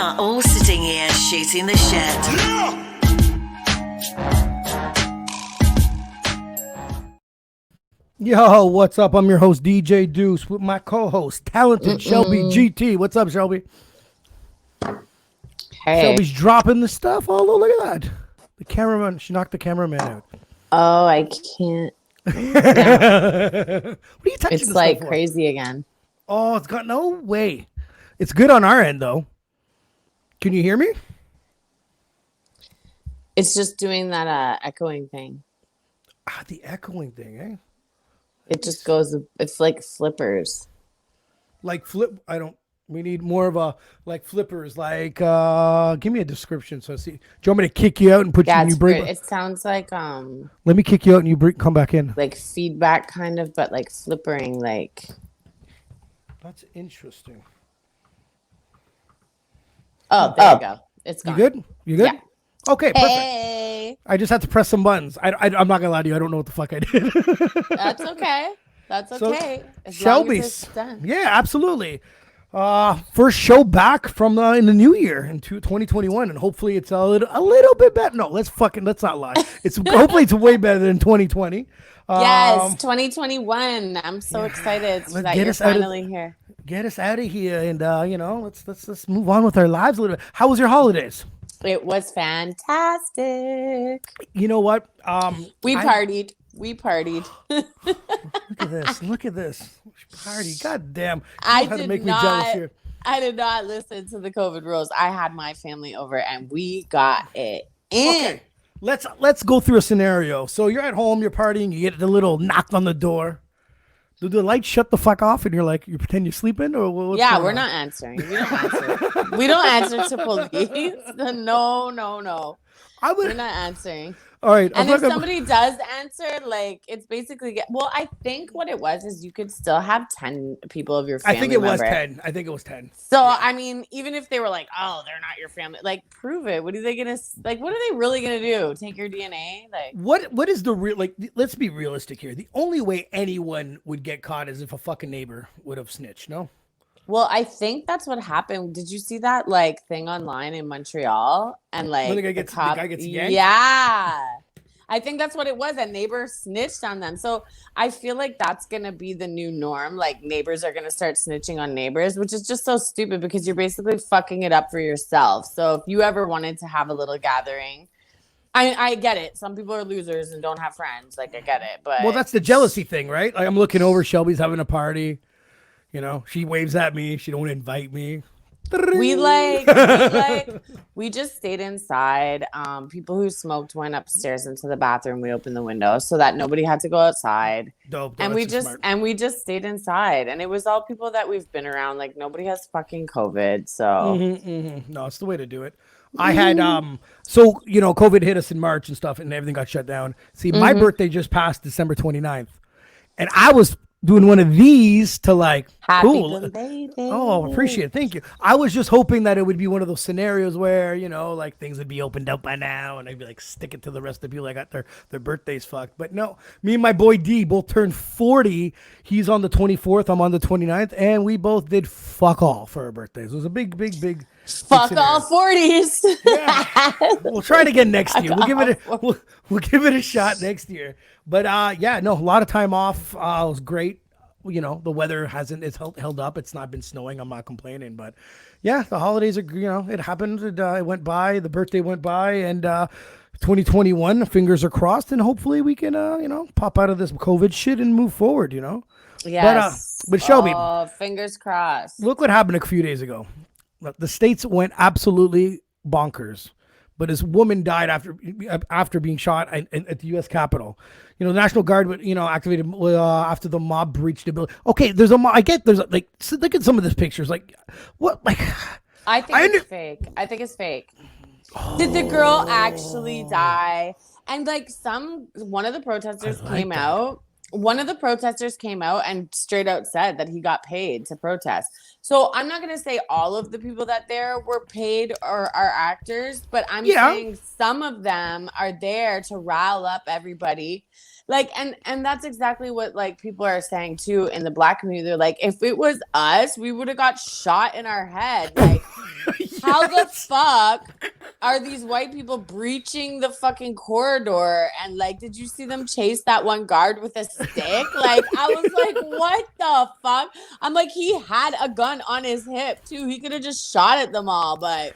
are all sitting here shooting the shit. Yo, what's up? I'm your host, DJ Duss, with my co-host, talented Shelby GT. What's up, Shelby? Hey. Shelby's dropping the stuff. Oh, look at that. The cameraman, she knocked the cameraman out. Oh, I can't. What are you touching It's this like stuff for? crazy again. Oh, it's got no way. It's good on our end, though. Can you hear me? It's just doing that echoing thing. The echoing thing, eh? It just goes, it's like flippers. Like we need more of a, like flippers, like, give me a description so I see. Do you want me to kick you out and put you in your break? It sounds like, Let me kick you out and you come back in. like feedback kind of, but like flippering, like. That's interesting. Oh, there you go. It's gone. You good? You good? Yeah. Okay, perfect. Hey. I just had to press some buttons. I'm not gonna lie to you. I don't know what the fuck I did. That's okay. That's okay. As Shelby's. long as it's done. Yeah, absolutely. First show back from in the new year in 2021, and hopefully it's a little bit better. No, let's not lie. It's hopefully it's way better than 2020. Yes, 2021. I'm so excited that you're finally here. Get us out of here, and let's move on with our lives a little bit. How was your holidays? It was fantastic. You know what? We partied. Look at this. Look at this. Party. God damn. I did make me jealous here. I did not listen to the COVID rules. I had my family over and we got it in. Okay. Let's go through a scenario. So you're at home, you're partying, you get the little knock on the door. Do the lights shut the fuck off and you pretend you're sleeping? Or what's yeah, going we're on? not answering. We don't answer. We don't answer to police. No. We're not answering. All right. And if somebody does answer, like, it's basically, I think what it was is you could still have 10 people of your family. I think it was 10. So, yeah. I mean, even if they were like, oh, they're not your family, like, prove it. What are they going to, like, what are they really going to do? Take your DNA? Like, what is the real, like, let's be realistic here. The only way anyone would get caught is if a fucking neighbor would have snitched, no? Well, I think that's what happened. Did you see that like thing online in Montreal? And like when the guy gets yanked? Yeah. I think that's what it was. A neighbor snitched on them. So I feel like that's going to be the new norm. Like neighbors are going to start snitching on neighbors, which is just so stupid because you're basically fucking it up for yourself. So if you ever wanted to have a little gathering, I get it. Some people are losers and don't have friends. Like I get it. But well, that's the jealousy thing, right? Like I'm looking over, Shelby's having a party. You know, she waves at me. She don't invite me. We just stayed inside. People who smoked went upstairs into the bathroom. We opened the window so that nobody had to go outside. Dope. And we just stayed inside. And it was all people that we've been around. Like nobody has fucking COVID. So no, it's the way to do it. I had so COVID hit us in March and stuff, and everything got shut down. See, my birthday just passed December 29th, and I was doing one of these to like happy cool. Baby. Oh, appreciate it. Thank you. I was just hoping that it would be one of those scenarios where, like things would be opened up by now and I'd be like sticking to the rest of the people that got their birthdays fucked. But no, me and my boy D both turned 40. He's on the 24th. I'm on the 29th. And we both did fuck all for our birthdays. It was a big fuck all 40s. Yeah. We'll try it again next year. We'll give it a shot next year. But a lot of time off. It was great. The weather it's held up. It's not been snowing. I'm not complaining. But yeah, the holidays are, it happened. It went by. The birthday went by. And 2021, fingers are crossed. And hopefully we can, pop out of this COVID shit and move forward, Yes. But Shelby. Fingers crossed. Look what happened a few days ago. The states went absolutely bonkers. But this woman died after being shot at the U.S. Capitol. The National Guard, activated after the mob breached the building. Okay, there's a mob. I get look at some of these pictures. Like, what? Like, I think it's fake. I think it's fake. Oh. Did the girl actually die? And like one of the protesters came out. One of the protesters came out and straight out said that he got paid to protest. So I'm not going to say all of the people that there were paid or are actors, but I'm saying some of them are there to rile up everybody. Like, and that's exactly what like people are saying too in the Black community. They're like, if it was us, we would have got shot in our head. Like, How the fuck are these white people breaching the fucking corridor? And like, did you see them chase that one guard with a stick? Like, I was like, what the fuck? I'm like, he had a gun on his hip too. He could have just shot at them all, but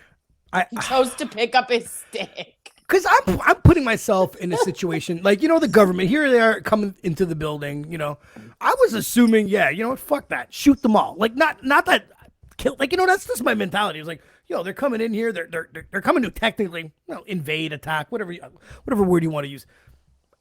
he chose to pick up his stick. Because I'm putting myself in a situation like, the government, here they are coming into the building, I was assuming, fuck that, shoot them all. Like, not that kill, like, that's just my mentality. It was like, they're coming in here, they're coming to technically, invade, attack, whatever word you want to use.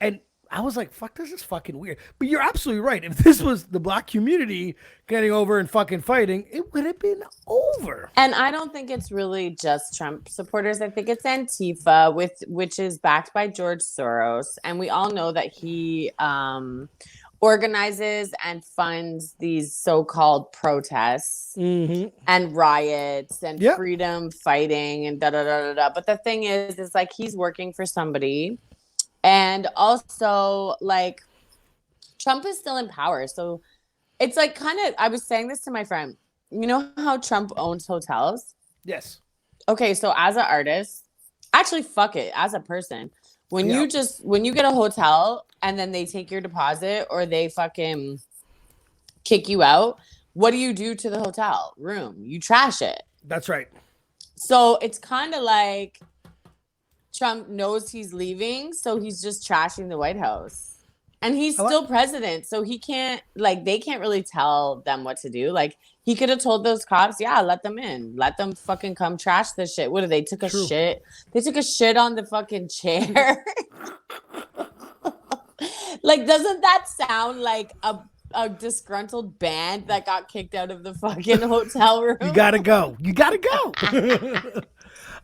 And I was like, fuck, this is fucking weird. But you're absolutely right. If this was the black community getting over and fucking fighting, it would have been over. And I don't think it's really just Trump supporters. I think it's Antifa, which is backed by George Soros. And we all know that he organizes and funds these so-called protests and riots and freedom fighting and da-da-da-da-da. But the thing is like he's working for somebody. And also, like, Trump is still in power. So it's like kind of, I was saying this to my friend. You know how Trump owns hotels? Yes. Okay, so as an artist, actually, fuck it, as a person, when you get a hotel and then they take your deposit or they fucking kick you out, what do you do to the hotel room? You trash it. That's right. So it's kind of like Trump knows he's leaving, so he's just trashing the White House. And he's still president, so he can't, like, they can't really tell them what to do. Like, he could have told those cops, let them in. Let them fucking come trash this shit. What did they took a shit? They took a shit on the fucking chair. Like, doesn't that sound like a disgruntled band that got kicked out of the fucking hotel room? You gotta go.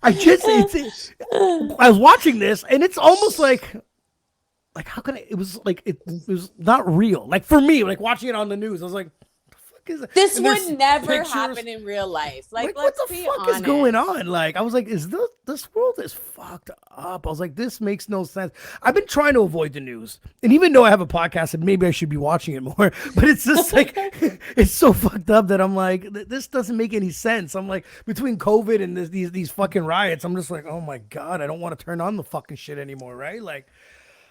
I was watching this, and it's almost like how can it was like it was not real. Like for me, like watching it on the news, I was like, what the fuck is that? This would never happen in real life. Like let's what the be fuck honest. is going on? Like I was like, this world is fucked up. I was like, this makes no sense. I've been trying to avoid the news, and even though I have a podcast, and maybe I should be watching it more, but it's just like it's so fucked up that I'm like, this doesn't make any sense. I'm like, between COVID and these fucking riots, I'm just like, oh my god, I don't want to turn on the fucking shit anymore, right? Like.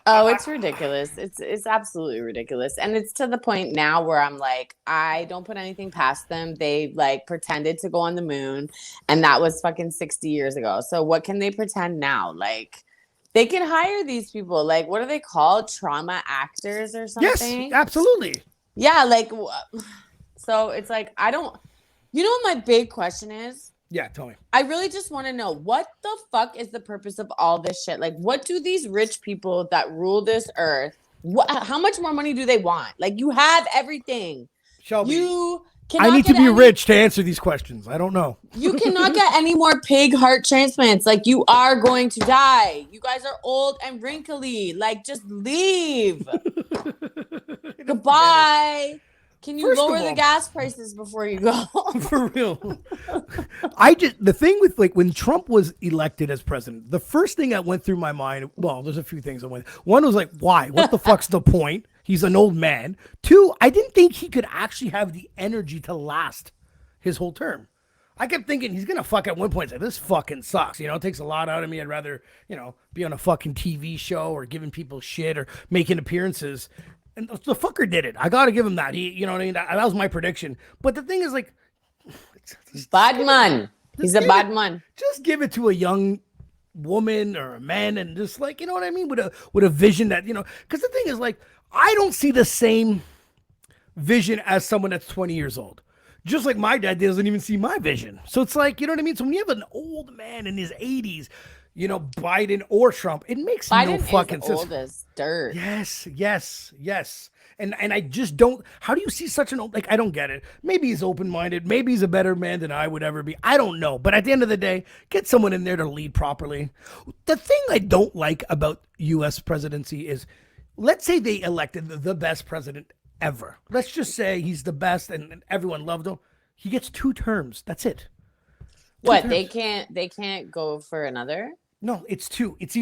Oh, it's ridiculous. It's absolutely ridiculous. And it's to the point now where I'm like, I don't put anything past them. They like pretended to go on the moon and that was fucking 60 years ago. So what can they pretend now? Like they can hire these people. Like what are they called? Trauma actors or something? Yes, absolutely. Yeah, like so it's like you know what my big question is? Yeah, tell me. I really just want to know what the fuck is the purpose of all this shit? Like, what do these rich people that rule this earth, how much more money do they want? Like, you have everything. Shel-B, I need to be rich to answer these questions. I don't know. You cannot get any more pig heart transplants. Like, you are going to die. You guys are old and wrinkly. Like, just leave. Goodbye. Can you lower the gas prices before you go? For real. The thing with like when Trump was elected as president, the first thing that went through my mind, well, there's a few things that went. One was like, why? What the fuck's the point? He's an old man. Two, I didn't think he could actually have the energy to last his whole term. I kept thinking he's going to fuck at one point. Say, this fucking sucks. It takes a lot out of me. I'd rather, be on a fucking TV show or giving people shit or making appearances. And the fucker did it. I got to give him that. He, you know what I mean? That was my prediction. But the thing is, like, bad man. He's a bad man. Just give it to a young woman or a man, and just like, you know what I mean, with a vision that Because the thing is, like, I don't see the same vision as someone that's 20 years old. Just like my dad doesn't even see my vision. So it's like, you know what I mean. So when you have an old man in his 80s. Biden or Trump, it makes no fucking sense. Biden is old as dirt. Yes. And I just don't. How do you see such an old? Like, I don't get it. Maybe he's open-minded. Maybe he's a better man than I would ever be. I don't know. But at the end of the day, get someone in there to lead properly. The thing I don't like about U.S. presidency is, let's say they elected the best president ever. Let's just say he's the best and everyone loved him. He gets 2 terms. That's it. What, they can't go for another? No, it's 2. It's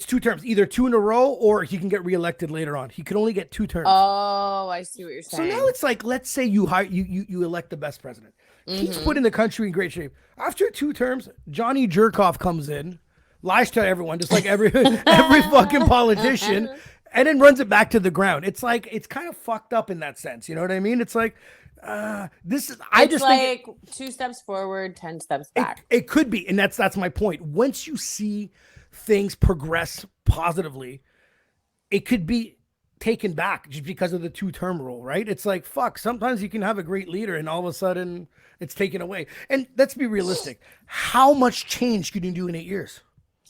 2 terms, either 2 in a row, or he can get reelected later on. He can only get 2 terms. Oh, I see what you're saying. So now it's like, let's say you elect the best president. He's putting the country in great shape. After 2 terms, Johnny Jerkoff comes in, lies to everyone, just like every fucking politician, and then runs it back to the ground. It's like, it's kind of fucked up in that sense. You know what I mean? It's like, this is, I It's just like think 2 steps forward, 10 steps back. it could be. And that's my point. Once you see things progress positively, it could be taken back just because of the 2-term rule, right? It's like, fuck, sometimes you can have a great leader and all of a sudden it's taken away. And let's be realistic. How much change can you do in 8 years?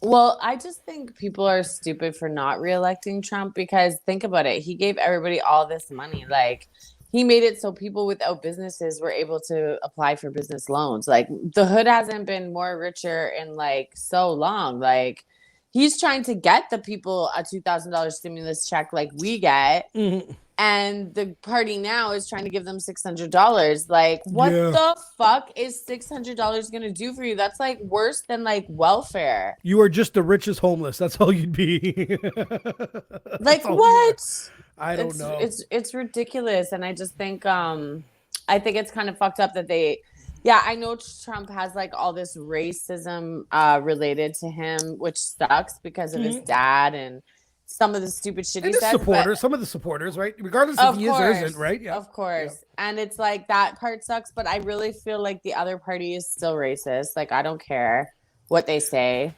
Well, I just think people are stupid for not reelecting Trump, because think about it. He gave everybody all this money. Like, he made it so people without businesses were able to apply for business loans. Like, the hood hasn't been more richer in like so long. Like, he's trying to get the people a $2,000 stimulus check like we get. And the party now is trying to give them $600. Like, what the fuck is $600 going to do for you? That's like worse than like welfare. You are just the richest homeless. That's all you'd be. Like, what? I don't know. It's ridiculous. And I just think, I think it's kind of fucked up that I know Trump has like all this racism related to him, which sucks because of his dad and some of the stupid shit he says. Some of the supporters, right? Regardless if he is or isn't, right? Yeah. Of course. Yeah. And it's like, that part sucks, but I really feel like the other party is still racist. Like, I don't care what they say.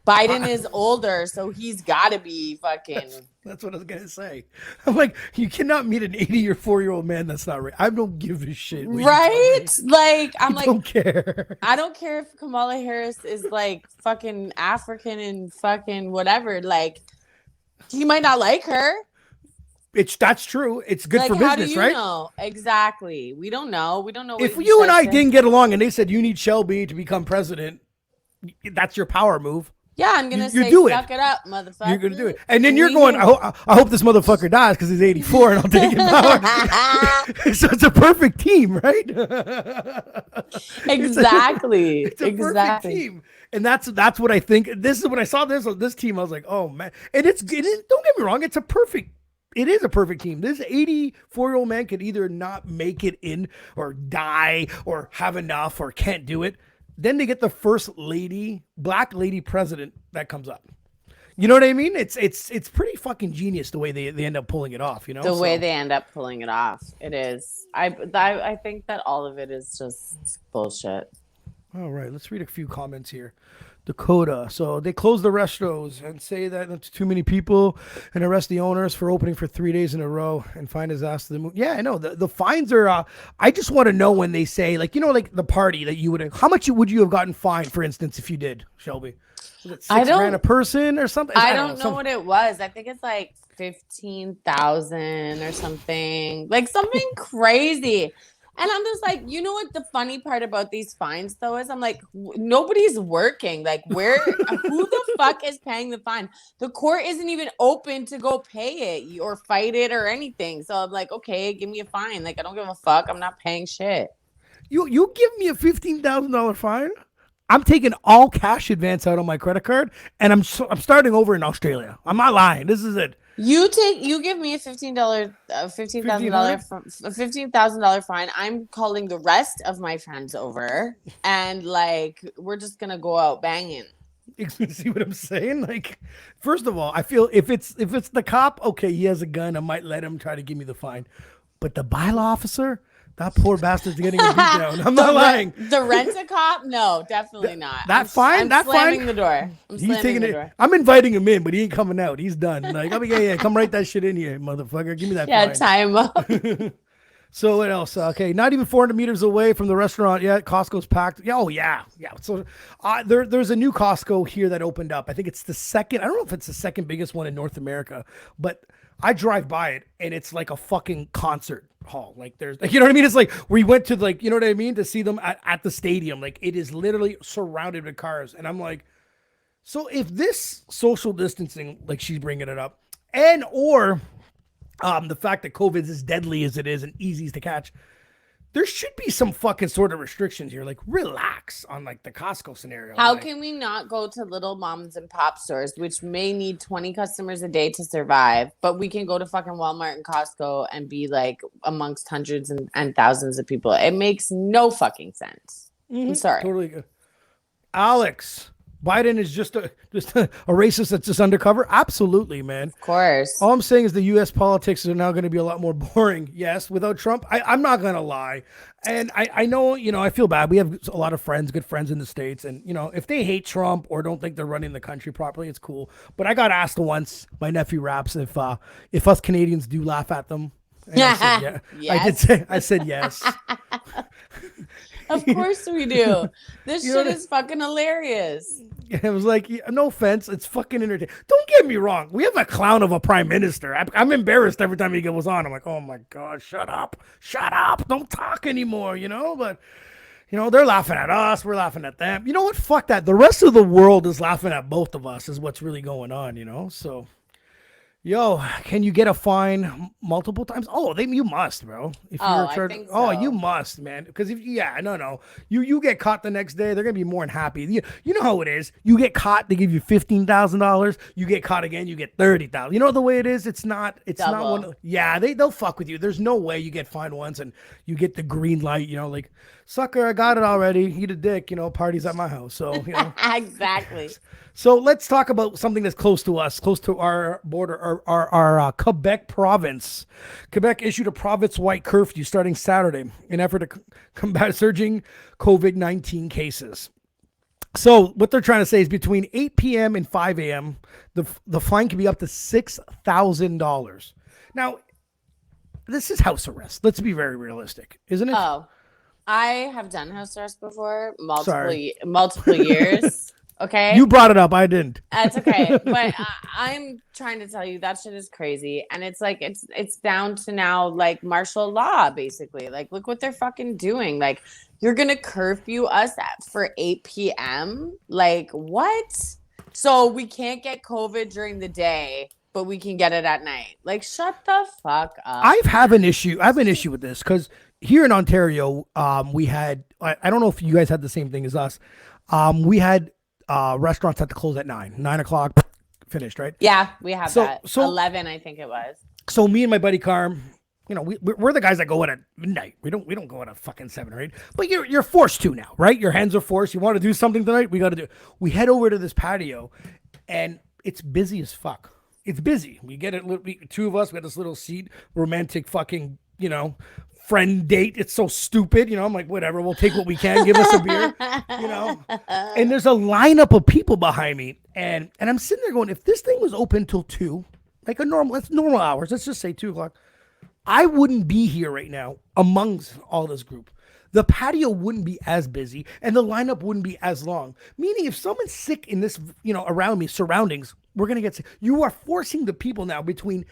Biden is older, so he's got to be fucking... That's what I was going to say. I'm like, you cannot meet an 80 or 4-year-old man that's not right. I don't give a shit. Right? Like, I'm I don't care. I don't care if Kamala Harris is like fucking African and fucking whatever. Like, he might not like her. That's true. It's good like, for how business, do you right? know? Exactly. We don't know. We don't know. If you and I didn't get along and they said you need Shel-B to become president, that's your power move. Yeah, I'm gonna say, suck it up, motherfucker. You're gonna do it, and then you're going. I hope this motherfucker dies because he's 84, and I'll take his power. So it's a perfect team, right? Exactly. It's a perfect team, and that's what I think. This is when I saw this team. I was like, oh man, and it is. Don't get me wrong. It is a perfect team. This 84-year-old man could either not make it in, or die, or have enough, or can't do it. Then they get the first lady, black lady president that comes up. You know what I mean? It's pretty fucking genius the way they end up pulling it off, you know? The way they end up pulling it off. It is. I think that all of it is just bullshit. All right, let's read a few comments here. Dakota. So they close the restaurants and say that it's too many people and arrest the owners for opening for 3 days in a row and fine his ass to the moon. Yeah, I know. The fines are, I just want to know when they say, like, you know, like the party that you would, how much would you have gotten fined, for instance, if you did, Shel-B? Was it $6,000 a person or something? I don't know what it was. I think it's like 15,000 or something, like something crazy. And I'm just like, you know what the funny part about these fines though is? I'm like, nobody's working. Like, who the fuck is paying the fine? The court isn't even open to go pay it or fight it or anything. So I'm like, okay, give me a fine. Like, I don't give a fuck. I'm not paying shit. You give me a $15,000 fine? I'm taking all cash advance out on my credit card, and I'm starting over in Australia. I'm not lying. This is it. You give me a $15,000 fine. I'm calling the rest of my friends over, and like, we're just gonna go out banging. You see what I'm saying? Like, first of all, I feel if it's the cop, okay, he has a gun, I might let him try to give me the fine. But the bylaw officer, that poor bastard's getting a beat down. I'm not lying. The rent-a-cop? No, definitely not. I'm slamming the door. He's taking it. I'm inviting him in, but he ain't coming out. He's done. Like, I'm like, yeah, come write that shit in here, motherfucker. Give me that fine. Tie him up. So what else? Okay, not even 400 meters away from the restaurant yet. Costco's packed. Yeah, oh yeah. So there's a new Costco here that opened up. I think it's the second. I don't know if it's the second biggest one in North America, but I drive by it and it's like a fucking concert hall. Like, there's, like, you know what I mean? It's like we went to, like, you know what I mean, to see them at the stadium. Like, it is literally surrounded with cars, and I'm like, so if this social distancing, like she's bringing it up, or the fact that COVID is as deadly as it is and easy to catch, there should be some fucking sort of restrictions here. Like, relax on like the Costco scenario. How like, can we not go to little moms and pop stores, which may need 20 customers a day to survive, but we can go to fucking Walmart and Costco and be like amongst hundreds and thousands of people? It makes no fucking sense. I'm sorry. Totally good. Alex, Biden is just a racist that's just undercover? Absolutely, man. Of course. All I'm saying is the U.S. politics are now going to be a lot more boring. Yes, without Trump, I'm not going to lie. And I know, I feel bad. We have a lot of friends, good friends in the States. And, if they hate Trump or don't think they're running the country properly, it's cool. But I got asked once, my nephew Raps, if us Canadians do laugh at them. And I said, yeah. Yes. I said yes. Of course we do. This shit is fucking hilarious. It was like, no offense, it's fucking entertaining. Don't get me wrong. We have a clown of a prime minister. I'm embarrassed every time he goes on. I'm like, oh my God, shut up. Don't talk anymore, But, they're laughing at us. We're laughing at them. You know what? Fuck that. The rest of the world is laughing at both of us is what's really going on, So... Yo, can you get a fine multiple times? Oh, you must, bro. If I think so. Oh, you must, man. Because you get caught the next day, they're gonna be more than happy. You know how it is. You get caught, they give you $15,000. You get caught again, you get $30,000. You know the way it is. It's not one. Yeah, they'll fuck with you. There's no way you get fined once and you get the green light. Like, sucker, I got it already. Eat a dick. Parties at my house. So Exactly. So let's talk about something that's close to us, close to our border, our Quebec province. Quebec issued a province-wide curfew starting Saturday in an effort to combat surging COVID-19 cases. So what they're trying to say is between 8 p.m. and 5 a.m., the fine can be up to $6,000. Now, this is house arrest. Let's be very realistic, isn't it? Oh, I have done house arrest before, multiple years. Okay. You brought it up. I didn't. That's okay. But I'm trying to tell you that shit is crazy. And it's like, it's down to now like martial law, basically. Like, look what they're fucking doing. Like, you're going to curfew us for 8 p.m. Like, what? So we can't get COVID during the day, but we can get it at night. Like, shut the fuck up. I have an issue with this because here in Ontario, we had, I don't know if you guys had the same thing as us. We had, restaurants had to close at 9 o'clock, finished, right? Yeah, we have that. So 11, I think it was. So me and my buddy Carm, we're the guys that go in at midnight. We don't go in at fucking 7 or 8. But you're forced to now, right? Your hands are forced. You want to do something tonight? We got to do it. We head over to this patio, and it's busy as fuck. It's busy. We get it. Two of us. We got this little seat, romantic fucking, friend date. It's so stupid. I'm like, whatever, we'll take what we can. Give us a beer, And there's a lineup of people behind me. And I'm sitting there going, if this thing was open till 2, like normal hours, let's just say 2 o'clock, I wouldn't be here right now amongst all this group. The patio wouldn't be as busy and the lineup wouldn't be as long. Meaning if someone's sick in this, around me, surroundings, we're going to get sick. You are forcing the people now between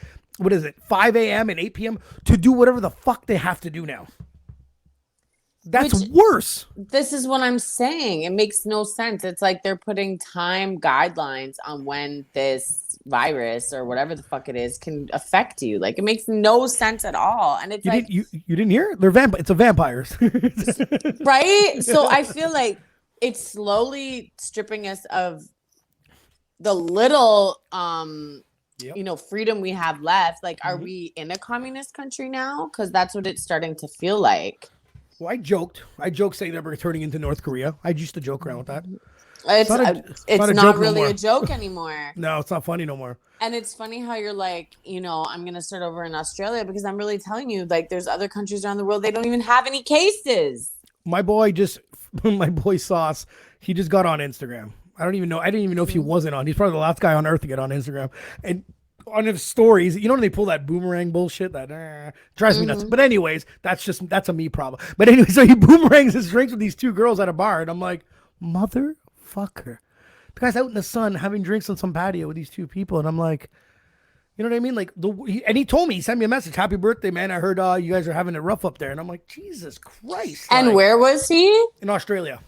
5 a.m. and 8 p.m. to do whatever the fuck they have to do now. That's worse. This is what I'm saying. It makes no sense. It's like they're putting time guidelines on when this virus or whatever the fuck it is can affect you. Like, it makes no sense at all. And it's you didn't hear? It's a vampires. Right? So I feel like it's slowly stripping us of the little freedom we have left. Like, are we in a communist country now? Because that's what it's starting to feel like. Well, I joked saying that we're turning into North Korea. I used to joke around with that. It's not really a joke anymore. No, it's not funny no more. And it's funny how you're like, I'm going to start over in Australia, because I'm really telling you, like, there's other countries around the world, they don't even have any cases. My boy Sauce, he just got on Instagram. I didn't even know if he wasn't on. He's probably the last guy on earth to get on Instagram. And on his stories, when they pull that boomerang bullshit, that drives me nuts. But anyways, that's a me problem. But anyway, so he boomerangs his drinks with these 2 girls at a bar, and I'm like, motherfucker. The guy's out in the sun having drinks on some patio with these 2 people, and I'm like, you know what I mean? Like, and he told me, he sent me a message, happy birthday, man. I heard you guys are having it rough up there. And I'm like, Jesus Christ. And where was he? In Australia.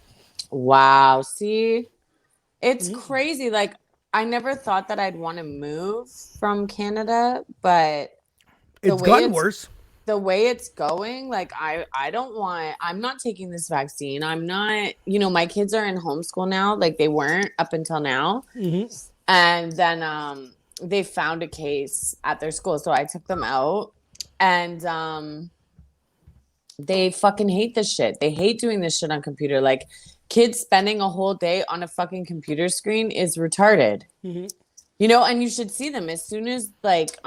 Wow. See, it's crazy. Like, I never thought that I'd want to move from Canada, but it's gotten worse. the way it's going, like I'm not taking this vaccine. I'm not, my kids are in homeschool now. Like they weren't up until now. Mm-hmm. And then they found a case at their school. So I took them out and they fucking hate this shit. They hate doing this shit on computer. Like kids spending a whole day on a fucking computer screen is retarded. Mm-hmm. And you should see them as soon as like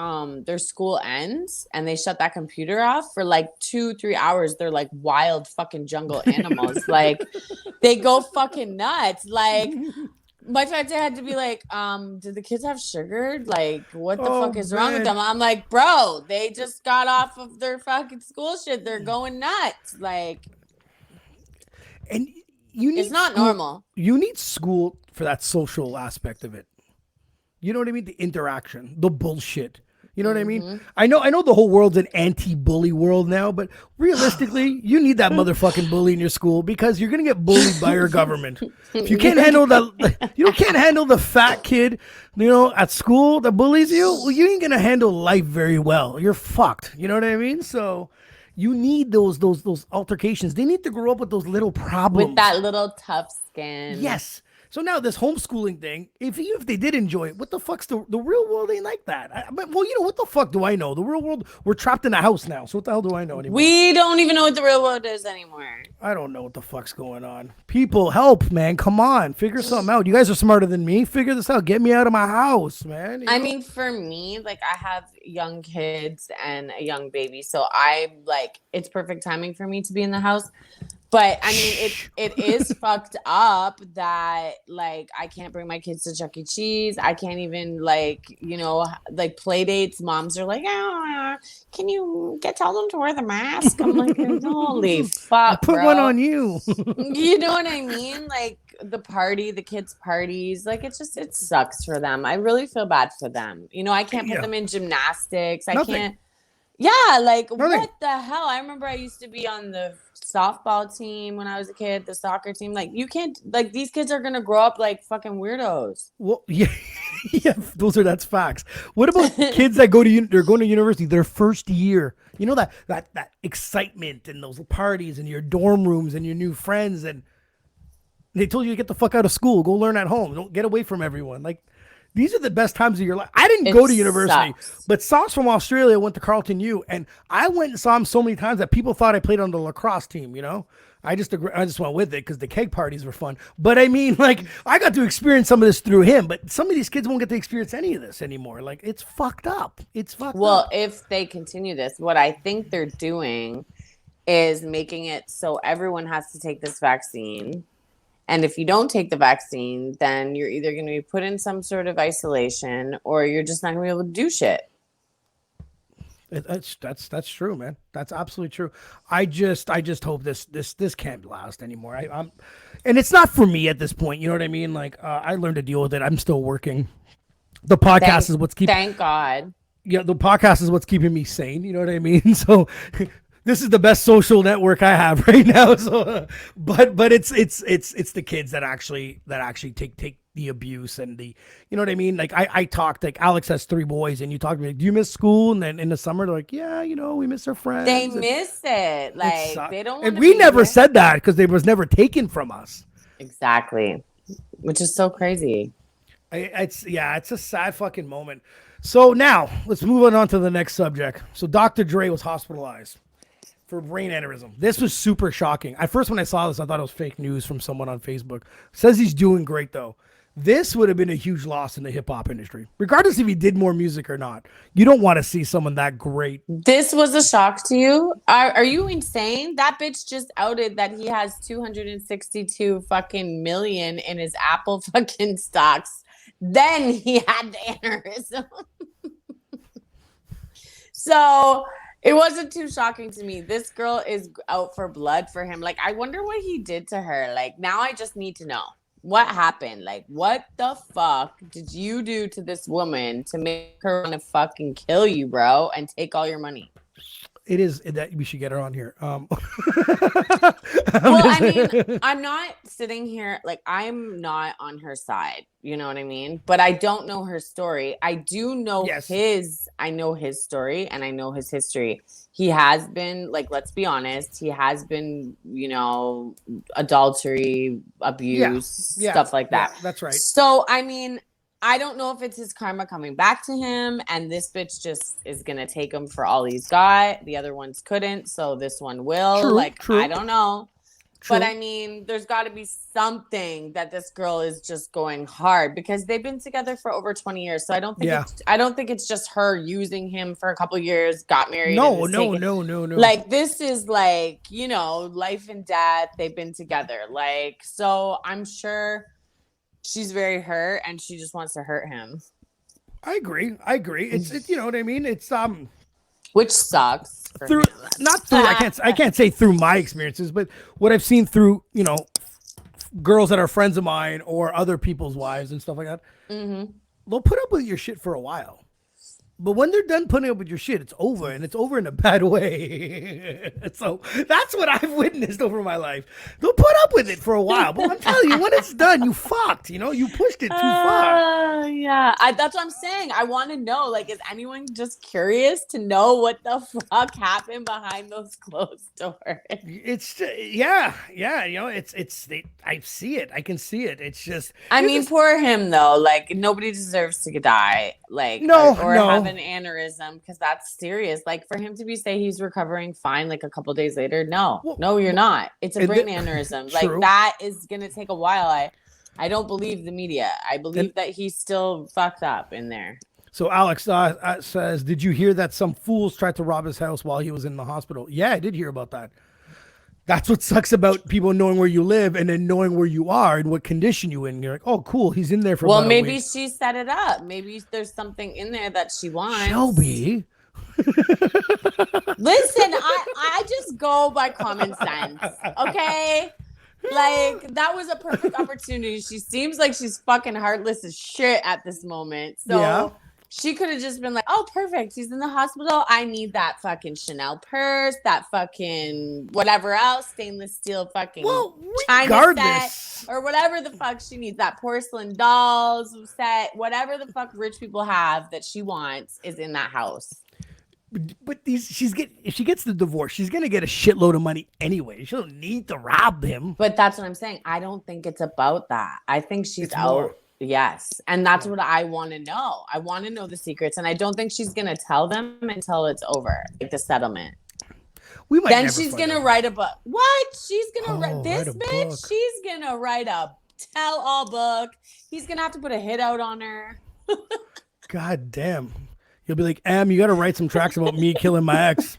their school ends and they shut that computer off for like 2-3 hours. They're like wild fucking jungle animals. Like they go fucking nuts. Like my fiance had to be like, did the kids have sugar? Like what the fuck is wrong with them? I'm like, bro, they just got off of their fucking school shit. They're going nuts. Like, and you need it's not normal. You need school for that social aspect of it. You know what I mean? The interaction, the bullshit. You know what I mean? I know the whole world's an anti-bully world now, but realistically, you need that motherfucking bully in your school because you're gonna get bullied by your government. If you can't handle can't handle the fat kid, at school that bullies you, well, you ain't gonna handle life very well. You're fucked. You know what I mean? So you need those altercations. They need to grow up with those little problems. With that little tough skin. Yes. So now this homeschooling thing, even if they did enjoy it, what the fuck's the real world ain't like that. What the fuck do I know? The real world, we're trapped in a house now. So what the hell do I know anymore? We don't even know what the real world is anymore. I don't know what the fuck's going on. People, help, man. Come on. Figure something out. You guys are smarter than me. Figure this out. Get me out of my house, man. I mean, for me, like I have young kids and a young baby. So it's perfect timing for me to be in the house. But I mean, it is fucked up that like I can't bring my kids to Chuck E. Cheese. I can't even play dates. Moms are like, can you tell them to wear the mask? I'm like, holy fuck, put bro. one on you. You know what I mean? Like the kids' parties, like it sucks for them. I really feel bad for them. I can't put them in gymnastics. I can't. Yeah, like what the hell? I remember I used to be on the softball team when I was a kid, the soccer team. Like you can't, like these kids are gonna grow up like fucking weirdos. Well, yeah, that's facts. What about kids that they're going to university their first year? You know that excitement and those parties and your dorm rooms and your new friends, and they told you to get the fuck out of school, go learn at home, don't get away from everyone. Like these are the best times of your life. I didn't go to university, but Sauce from Australia went to Carleton U, and I went and saw him so many times that people thought I played on the lacrosse team. I just went with it because the keg parties were fun. But I mean, like, I got to experience some of this through him, but some of these kids won't get to experience any of this anymore. Like, it's fucked up. Well, if they continue this, what I think they're doing is making it so everyone has to take this vaccine. And if you don't take the vaccine, then you're either going to be put in some sort of isolation or you're just not going to be able to do shit. That's true, man. That's absolutely true. I just hope this can't last anymore. And it's not for me at this point. You know what I mean? Like I learned to deal with it. I'm still working. The podcast is what's keeping. Thank God. Yeah, the podcast is what's keeping me sane. You know what I mean? So. This is the best social network I have right now. So, but it's the kids that actually take the abuse and the, you know what I mean? Like I talked, like Alex has 3 boys, and you talk to me, like, do you miss school? And then in the summer they're like, yeah, we miss our friends. They miss it. Like they don't. And we never said that because they was never taken from us. Exactly, which is so crazy. It's a sad fucking moment. So now let's move on to the next subject. So Dr. Dre was hospitalized for brain aneurysm. This was super shocking. At first, when I saw this, I thought it was fake news from someone on Facebook. Says he's doing great, though. This would have been a huge loss in the hip-hop industry. Regardless if he did more music or not. You don't want to see someone that great. This was a shock to you? Are you insane? That bitch just outed that he has 262 fucking million in his Apple fucking stocks. Then he had the aneurysm. So... it wasn't too shocking to me. This girl is out for blood for him. Like, I wonder what he did to her. Like, now I just need to know what happened. Like, what the fuck did you do to this woman to make her want to fucking kill you, bro, and take all your money? it is that we should get her on here. Well, I mean, I'm not sitting here like I'm not on her side. You know what I mean? But I don't know her story. I do know I know his story and I know his history. He has been, like, let's be honest, he has been, adultery, abuse, stuff like that. Yeah, that's right. So, I mean, I don't know if it's his karma coming back to him, and this bitch just is gonna take him for all he's got. The other ones couldn't, so this one will. True. I don't know. True. But I mean, there's got to be something that this girl is just going hard because they've been together for over 20 years. So I don't think it's just her using him for a couple of years, got married. No. Like, this is like, life and death. They've been together. Like, so I'm sure she's very hurt and she just wants to hurt him. I agree. It's you know what I mean? It's which sucks. I can't say through my experiences, but what I've seen through, girls that are friends of mine or other people's wives and stuff like that. Mm-hmm. They'll put up with your shit for a while. But when they're done putting up with your shit, it's over, and it's over in a bad way. So that's what I've witnessed over my life. They'll put up with it for a while, but I'm telling you, when it's done, you fucked. You pushed it too far. Yeah, that's what I'm saying. I want to know, like, is anyone just curious to know what the fuck happened behind those closed doors? It's I see it. I can see it. It's just. I mean, poor him though. Like, nobody deserves to die. Like, or have an aneurysm, because that's serious. Like, for him to say he's recovering fine like a couple days later, no, you're not. It's a brain aneurysm. Like, that is gonna take a while. I don't believe the media. I believe that he's still fucked up in there. So Alex says, did you hear that some fools tried to rob his house while he was in the hospital? Yeah, I did hear about that. That's what sucks about people knowing where you live and then knowing where you are and what condition you're in. You're like, oh, cool, he's in there for about a maybe week. She set it up. Maybe there's something in there that she wants. Shel-B. Listen, I just go by common sense, okay? Like, that was a perfect opportunity. She seems like she's fucking heartless as shit at this moment. So she could have just been like, oh, perfect. He's in the hospital. I need that fucking Chanel purse, that fucking whatever else, stainless steel fucking China set, or whatever the fuck she needs. That porcelain dolls set, whatever the fuck rich people have that she wants is in that house. But if she gets the divorce, she's gonna get a shitload of money anyway. She don't need to rob him. But that's what I'm saying. I don't think it's about that. I think she's out. More. Yes. And that's what I want to know. I want to know the secrets. And I don't think she's going to tell them until it's over, like the settlement. Then she's going to write a book. What? She's going to write this bitch? Book. She's going to write a tell-all book. He's going to have to put a hit out on her. God damn. You'll be like, you got to write some tracks about me killing my ex.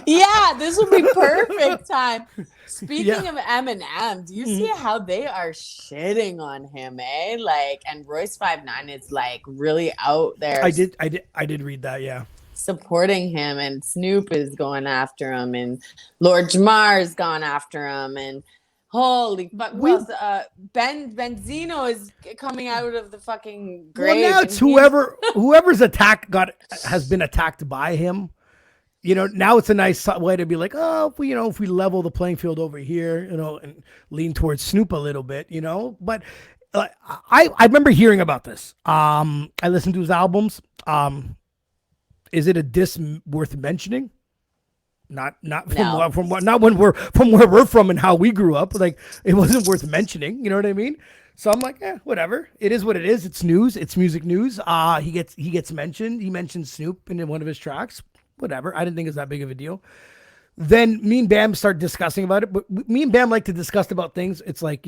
Yeah, this would be perfect time. Speaking of Eminem, do you see how they are shitting on him, eh? Like, and Royce 5'9" is like really out there. I did read that, yeah. Supporting him, and Snoop is going after him, and Lord Jamar's gone after him, and holy fuck! Benzino is coming out of the fucking grave. Well, now it's whoever's has been attacked by him. Now it's a nice way to be like, oh, if we level the playing field over here, and lean towards Snoop a little bit, But I remember hearing about this. I listened to his albums. Is it a diss worth mentioning? Not from where we're from and how we grew up. Like, it wasn't worth mentioning. You know what I mean? So I'm like, whatever. It is what it is. It's news. It's music news. He gets mentioned. He mentioned Snoop in one of his tracks. Whatever. I didn't think it was that big of a deal. Then me and Bam start discussing about it. But me and Bam like to discuss about things. It's like,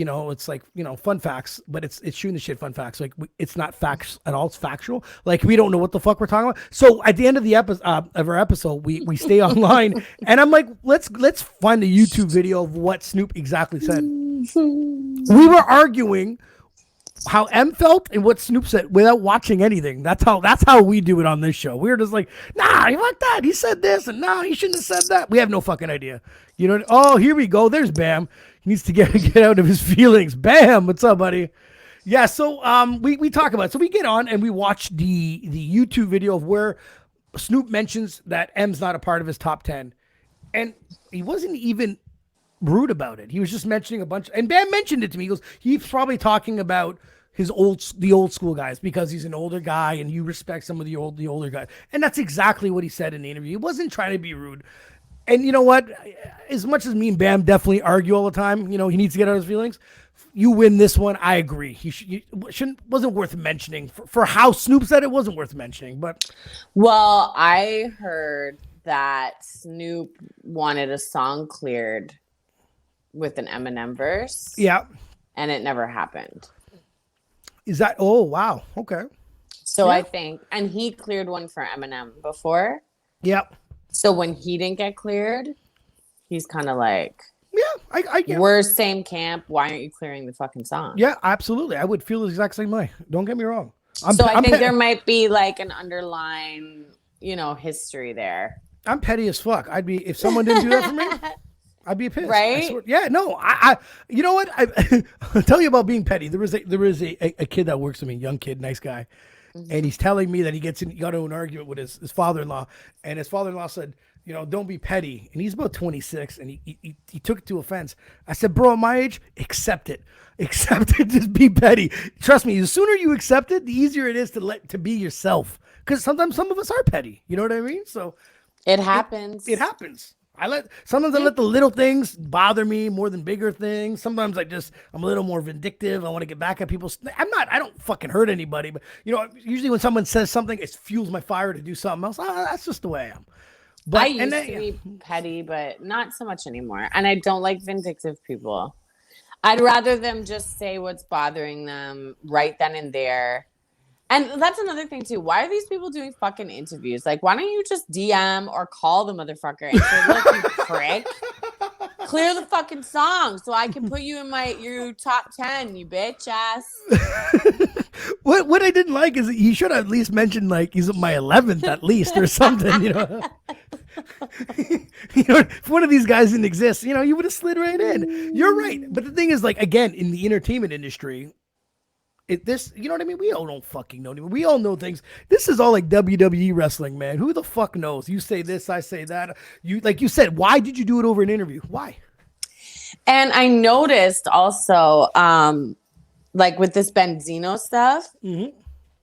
fun facts, but it's shooting the shit fun facts. Like, it's not facts at all. It's factual. Like, we don't know what the fuck we're talking about. So at the end of the our episode, we stay online, and I'm like, let's find the YouTube video of what Snoop exactly said. We were arguing how M felt and what Snoop said without watching anything. That's how we do it on this show. We're just like, nah, he like that. He said this, and no, he shouldn't have said that. We have no fucking idea. Oh, here we go. There's Bam. He needs to get out of his feelings. Bam, what's up, buddy? Yeah, so we talk about it. So we get on and we watch the YouTube video of where Snoop mentions that M's not a part of his top 10, and he wasn't even rude about it. He was just mentioning a bunch, and Bam mentioned it to me. He goes, he's probably talking about the old school guys because he's an older guy and you respect some of the older guys. And that's exactly what he said in the interview. He wasn't trying to be rude. And you know what? As much as me and Bam definitely argue all the time, he needs to get out his feelings. You win this one. I agree. He wasn't worth mentioning for how Snoop said it. Wasn't worth mentioning. But well, I heard that Snoop wanted a song cleared with an Eminem verse. Yeah, and it never happened. Is that? Oh wow. Okay. So I think, and he cleared one for Eminem before. Yep. So when he didn't get cleared, he's kind of like, yeah. We're same camp. Why aren't you clearing the fucking song? Yeah, absolutely. I would feel the exact same way. Don't get me wrong. I think there might be like an underlying, history there. I'm petty as fuck. I'd be, if someone didn't do that for me, I'd be pissed. Right? Yeah, no, I you know what? I'll tell you about being petty. There is a kid that works with me, young kid, nice guy. Mm-hmm. And he's telling me that he got into an argument with his father-in-law. And his father-in-law said, don't be petty. And he's about 26 and he took it to offense. I said, bro, at my age, accept it. Accept it. Just be petty. Trust me, the sooner you accept it, the easier it is to be yourself. Because sometimes some of us are petty. You know what I mean? So it happens. It happens. Sometimes I let the little things bother me more than bigger things. Sometimes I'm a little more vindictive. I want to get back at people. I don't fucking hurt anybody, but usually when someone says something, it fuels my fire to do something else. That's just the way I am. But I used to be petty, but not so much anymore. And I don't like vindictive people. I'd rather them just say what's bothering them right then and there. And that's another thing too. Why are these people doing fucking interviews? Like, why don't you just DM or call the motherfucker and say, look, you prick, clear the fucking song so I can put you in your top 10, you bitch ass. What I didn't like is that he should have at least mentioned like he's my 11th at least or something, if one of these guys didn't exist, you would have slid right in. You're right. But the thing is, like, again, in the entertainment industry, you know what I mean? We all don't fucking know anymore. We all know things. This is all like WWE wrestling, man. Who the fuck knows? You say this, I say that. Like you said, why did you do it over an interview? Why? And I noticed also, like with this Benzino stuff,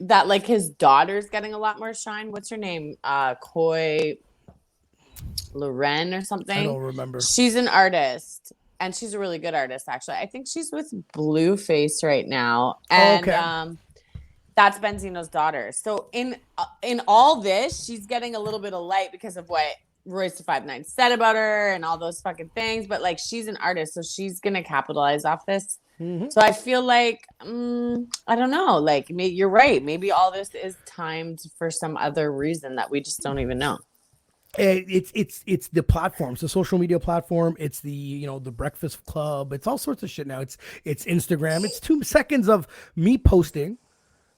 that like his daughter's getting a lot more shine. What's her name? Coy Loren or something. I don't remember. She's an artist. And she's a really good artist, actually. I think she's with Blueface right now. And that's Benzino's daughter. So in all this, she's getting a little bit of light because of what Royce the 5'9" said about her and all those fucking things. But like, she's an artist, so she's going to capitalize off this. Mm-hmm. So I feel like, I don't know, like you're right. Maybe all this is timed for some other reason that we just don't even know. It's the platforms, the social media platform. It's the the Breakfast Club. It's all sorts of shit now. It's Instagram. It's 2 seconds of me posting,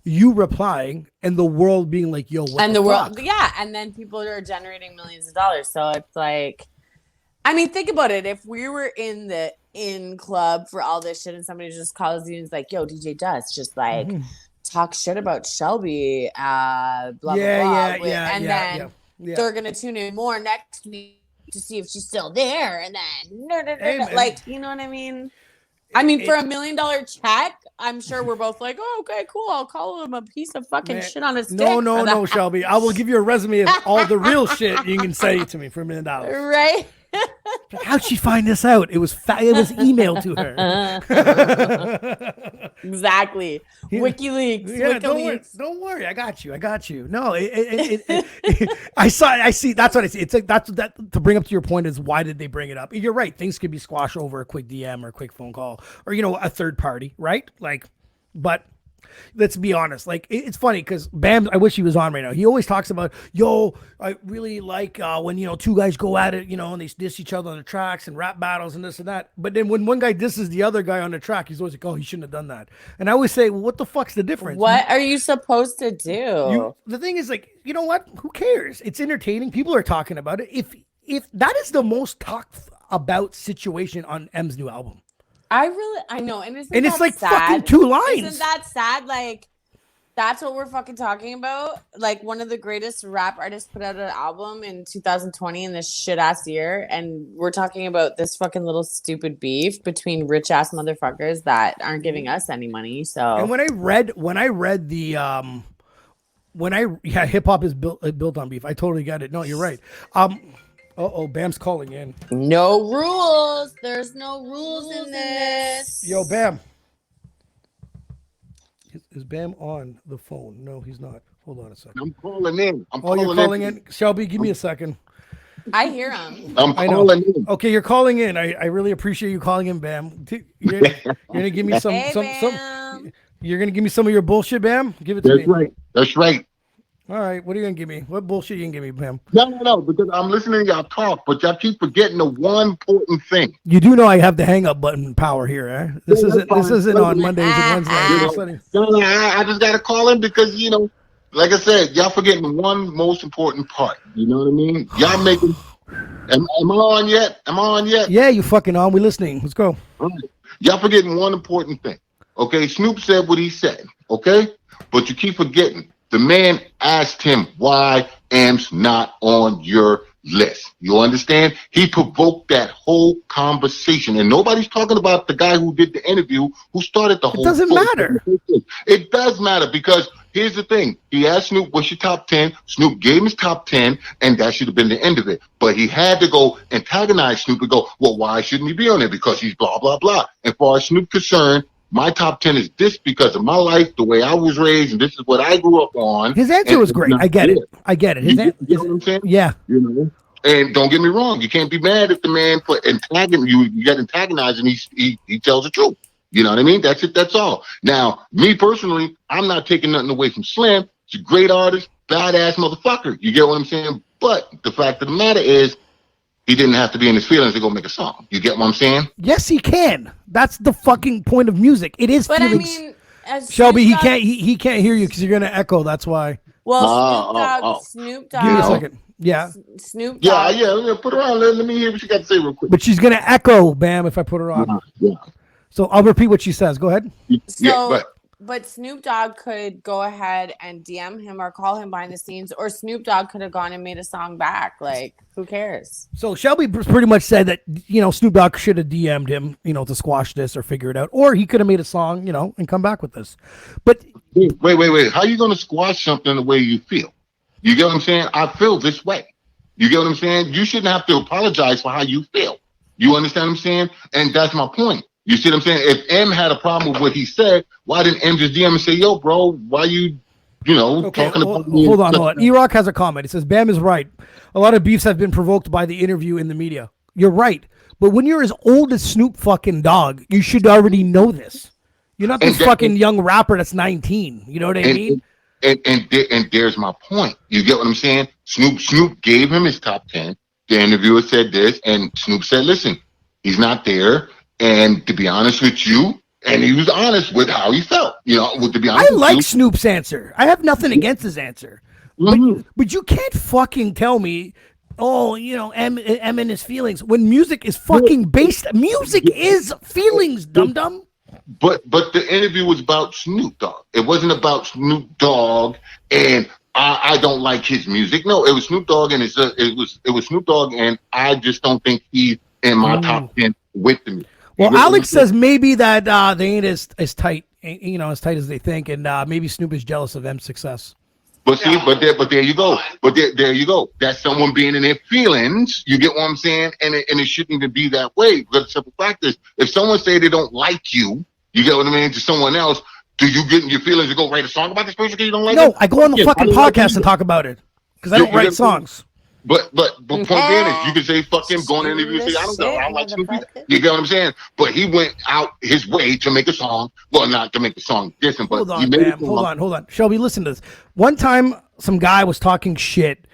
you replying, and the world being like, "Yo, what?" And the world, yeah. And then people are generating millions of dollars. So it's like, I mean, think about it. If we were in the club for all this shit, and somebody just calls you and is like, "Yo, DJ Duss, just like talk shit about Shel-B," blah blah blah, and then. Yeah. They're gonna tune in more next week to see if she's still there, and then like, you know what I mean? For $1 million check, I'm sure we're both like, oh, okay, cool. I'll call him a piece of fucking shit on his dick. No, Shel-B. I will give you a resume of all the real shit you can say to me for $1 million. Right? How'd she find this out? It was emailed to her. Exactly. WikiLeaks. Yeah, don't worry. I got you. No, I see. That's what I see. It's like that. To bring up to your point is, why did they bring it up? You're right. Things could be squashed over a quick DM or a quick phone call or a third party, right? Like, but. Let's be honest. Like, it's funny because Bam, I wish he was on right now. He always talks about, I really like when, two guys go at it, and they diss each other on the tracks and rap battles and this and that. But then when one guy disses the other guy on the track, he's always like, oh, he shouldn't have done that. And I always say, well, what the fuck's the difference? What are you supposed to do? The thing is, like, you know what? Who cares? It's entertaining. People are talking about it. If that is the most talked about situation on M's new album. I know, and it's like sad? fucking 2 lines. Isn't that sad? Like, That's what we're fucking talking about. Like one of the greatest rap artists put out an album in 2020 in this shit ass year, and we're talking about this fucking little stupid beef between rich ass motherfuckers that aren't giving us any money. So And when I read the hip hop is built on beef. I totally get it. No, you're right. Bam's calling in. No rules. There's no rules in this. Yo, Bam. Is Bam on the phone? No, he's not. Hold on a second. I'm calling in. You're calling in? Shelby, give me a second. I hear him. I'm calling in. Okay, you're calling in. I really appreciate you calling in, Bam. You're gonna give me some. You're gonna give me some of your bullshit, Bam. Give it to me. That's right. That's right. All right, what are you gonna give me? What bullshit you gonna give me, Bam? No, because I'm listening to y'all talk, but y'all keep forgetting the one important thing. You do know I have the hang up button power here, eh? This isn't on Mondays and Wednesdays. I just gotta call in because like I said, y'all forgetting the one most important part. You know what I mean? Y'all making. Am I on yet? Am I on yet? Yeah, you fucking on. We listening. Let's go. All right. Y'all forgetting one important thing. Okay, Snoop said what he said. Okay, but you keep forgetting. The man asked him why M's not on your list. You understand? He provoked that whole conversation. And nobody's talking about the guy who did the interview, who started the whole thing. It doesn't matter. It does matter because here's the thing. He asked Snoop, what's your top 10? Snoop gave him his top 10, and that should have been the end of it. But he had to go antagonize Snoop and go, well, why shouldn't he be on there? Because he's blah, blah, blah. And as far as Snoop concerned, my top 10 is this because of my life, the way I was raised, and this is what I grew up on. His answer was great. I get it. You know what I'm saying? Yeah. And don't get me wrong, you can't be mad if the man for you get antagonized and he tells the truth. You know what I mean? That's it. That's all. Now, me personally, I'm not taking nothing away from Slim. He's a great artist, badass motherfucker. You get what I'm saying? But the fact of the matter is, he didn't have to be in his feelings to go make a song. You get what I'm saying? Yes, he can. That's the fucking point of music. It is feelings. I mean, as Shelby, he can't hear you because you're gonna echo. That's why. Well, Snoop Dogg. Give me a second. Yeah. Snoop Dogg. Yeah. Put her on. Let me hear what she got to say real quick. But she's gonna echo, Bam, if I put her on. Yeah. So I'll repeat what she says. Go ahead. But Snoop Dogg could go ahead and DM him or call him behind the scenes, or Snoop Dogg could have gone and made a song back. Like, who cares? So Shelby pretty much said that, Snoop Dogg should have DM'd him, to squash this or figure it out. Or he could have made a song, and come back with this. But wait. How are you going to squash something the way you feel? You get what I'm saying? I feel this way. You get what I'm saying? You shouldn't have to apologize for how you feel. You understand what I'm saying? And that's my point. You see what I'm saying? If M had a problem with what he said, why didn't M just DM and say, yo, bro, why you, talking about me? Hold on. E-Rock has a comment. He says, Bam is right. A lot of beefs have been provoked by the interview in the media. You're right. But when you're as old as Snoop fucking Dogg, you should already know this. You're not this fucking young rapper that's 19. You know what I mean? And there's my point. You get what I'm saying? Snoop gave him his top 10. The interviewer said this, and Snoop said, listen, he's not there. And to be honest with you, and he was honest with how he felt. To be honest, I like Snoop's answer. I have nothing against his answer. But you can't fucking tell me, M and his feelings, when music is fucking based. Music is feelings, dum-dum. But the interview was about Snoop Dogg. It wasn't about Snoop Dogg and I don't like his music. No, it was Snoop Dogg and it was Snoop Dogg, and I just don't think he's in my top 10 with me. Well, Alex says maybe that they ain't as tight, as tight as they think, and maybe Snoop is jealous of M's success. But see, but there you go. But there you go. That's someone being in their feelings. You get what I'm saying? And it shouldn't even be that way. Because the simple fact is, if someone say they don't like you, you get what I mean, to someone else, do you get in your feelings and go write a song about this person because you don't like it? No, I go on the fucking podcast and talk about it because I don't write songs. But point being is, you can say fuck him, go on an interview and say I don't like Snoopy. You get what I'm saying? But he went out his way to make a song. Well, not to make the song different, but hold on. Shelby, listen to this. One time, some guy was talking shit.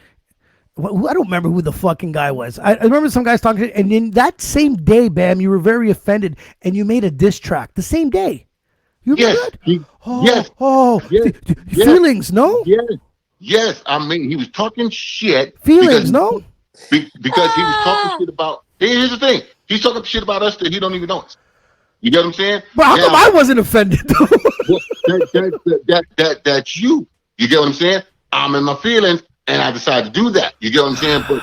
I don't remember who the fucking guy was. I remember some guys talking shit, and in that same day, Bam, you were very offended, and you made a diss track the same day. You yes. Feelings, no? Yes, I mean, he was talking shit. Feelings, no? Because he was talking shit about, here's the thing. He's talking shit about us that he don't even know us. You get what I'm saying? But how come I wasn't offended though? That's you. You get what I'm saying? I'm in my feelings, and I decided to do that. You get what I'm saying? But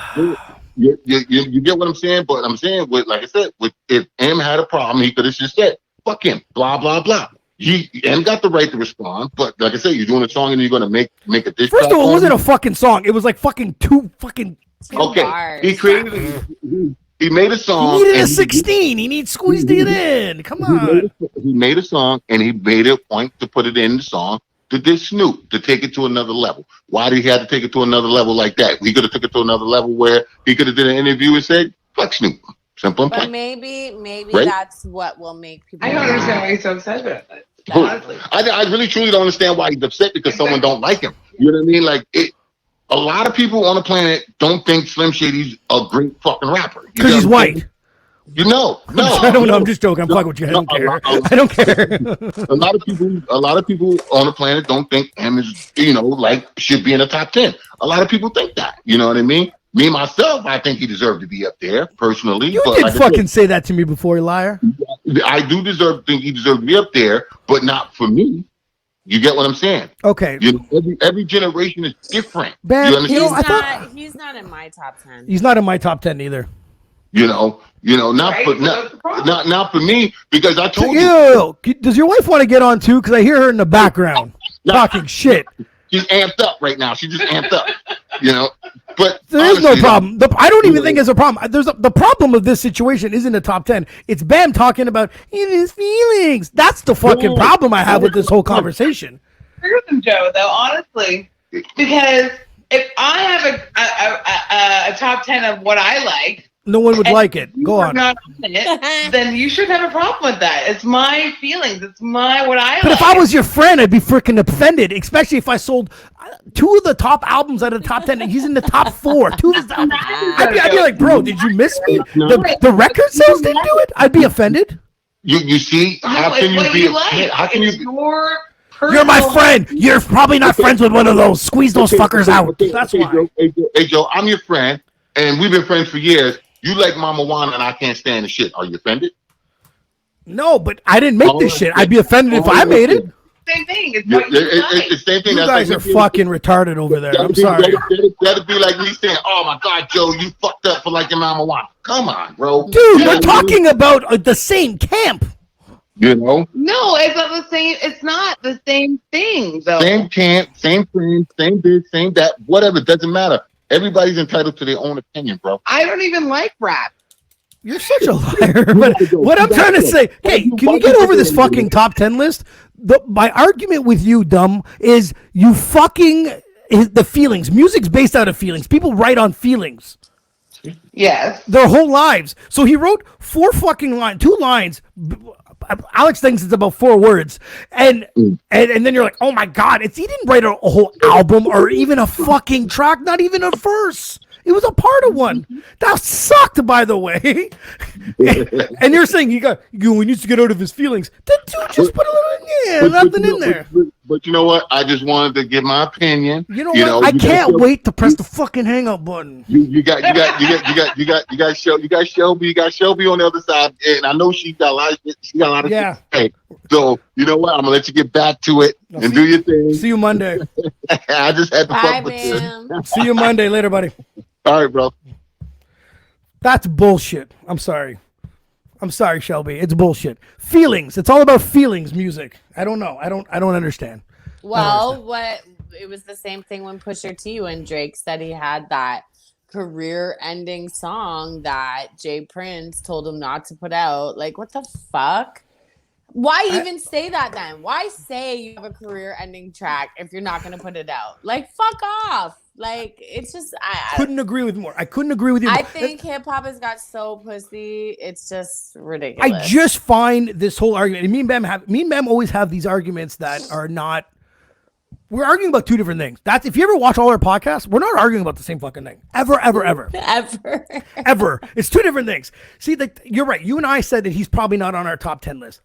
you get what I'm saying? But I'm saying, like I said, if M had a problem, he could have just said, "Fuck him," blah blah blah. M got the right to respond, but like I said, you're doing a song and you're gonna make a diss. First of all, it wasn't a fucking song. It was like fucking two fucking. Okay, bars. he created. He made a song. He needed a 16. He needs squeezed it in. Come on. He made a song, and he made a point to put it in the song to diss Snoop, to take it to another level. Why did he have to take it to another level like that? He could have took it to another level where he could have did an interview and said, "Fuck Snoop." Simple and plain. But maybe Right? that's what will make people. I don't understand why he's so upset about it. Honestly. I really truly don't understand why he's upset because someone don't like him. You know what I mean? Like a lot of people on the planet don't think Slim Shady's a great fucking rapper. Because he's white. You know, no. I don't know. I'm just joking. I'm fucking with you. I don't care. I don't care. A lot of people on the planet don't think M is, like should be in the top 10. A lot of people think that. You know what I mean? Me myself, I think he deserved to be up there personally. You but did like fucking say that to me before, you liar. I do think he deserved to be up there, but not for me. You get what I'm saying? Okay. Every generation is different. Ben, you understand? He's not in my top 10. He's not in my top 10 either. Not for me because I told you. Yo, does your wife want to get on too? Because I hear her in the background talking shit. She's amped up right now. She just amped up. But There is no problem. I don't even think it's a problem. The problem of this situation isn't the top 10. It's Bam talking about his feelings. That's the fucking problem I have with this whole conversation. I agree with him, Joe, though, honestly, because if I have a top 10 of what I like, no one would like it. Go on. Not on it, then you should have a problem with that. It's my feelings. It's what I like. But if I was your friend, I'd be freaking offended, especially if I sold 2 of the top albums out of the top 10 and he's in the top 4. 2 of his albums. I'd be like, bro, did you miss me? The record sales didn't do it? I'd be offended. You see, how can you be? How can you? You're my friend. You're probably not friends with one of those. Squeeze those fuckers out. That's why. Hey, Joe, I'm your friend, and we've been friends for years. You like Mama Juana, and I can't stand the shit. Are you offended? No, but I didn't make this shit. I'd be offended if I made it. Same thing. It's the same thing. You guys are fucking retarded over there. I'm sorry. That'd be like me saying, "Oh my God, Joe, you fucked up for liking Mama Juana." Come on, bro. Dude, we're talking about the same camp. No, it's not the same. It's not the same thing, though. Same camp, same friends, same this, same that. Whatever, doesn't matter. Everybody's entitled to their own opinion, bro. I don't even like rap. You're such a liar. But what I'm trying to say, hey, can you get over this fucking top 10 list? My argument with you, dumb, is you fucking the feelings. Music's based out of feelings. People write on feelings. Yes. Their whole lives. So he wrote 4 fucking lines, 2 lines. Alex thinks it's about 4 words, and then you're like, oh my God, he didn't write a whole album or even a fucking track, not even a verse. It was a part of one. That sucked, by the way. and you're saying he needs to get out of his feelings. The dude just put a little, nothing in there. But you know what? I just wanted to give my opinion. You know what? I can't wait to press the fucking hang up button. You got Shel-B on the other side, and I know she got a lot of shit. She got a lot of shit to say. So you know what? I'm gonna let you get back to it and do your thing. See you Monday. I just had to fuck with you. See you Monday. Later, buddy. All right, bro. That's bullshit. I'm sorry, Shel-B. It's bullshit. Feelings. It's all about feelings. Music. I don't know. I don't understand. Well, it was the same thing when Pusha T, when Drake said he had that career-ending song that Jay Prince told him not to put out. Like, what the fuck? Why even say that then? Why say you have a career-ending track if you're not going to put it out? Like, fuck off. Like, it's just... I couldn't agree with more. I couldn't agree with you. I think hip-hop has got so pussy. It's just ridiculous. I just find this whole argument... And me and Bam always have these arguments that are not... We're arguing about 2 different things. That's if you ever watch all our podcasts, we're not arguing about the same fucking thing. Ever. Ever. It's 2 different things. See, you're right. You and I said that he's probably not on our top 10 list.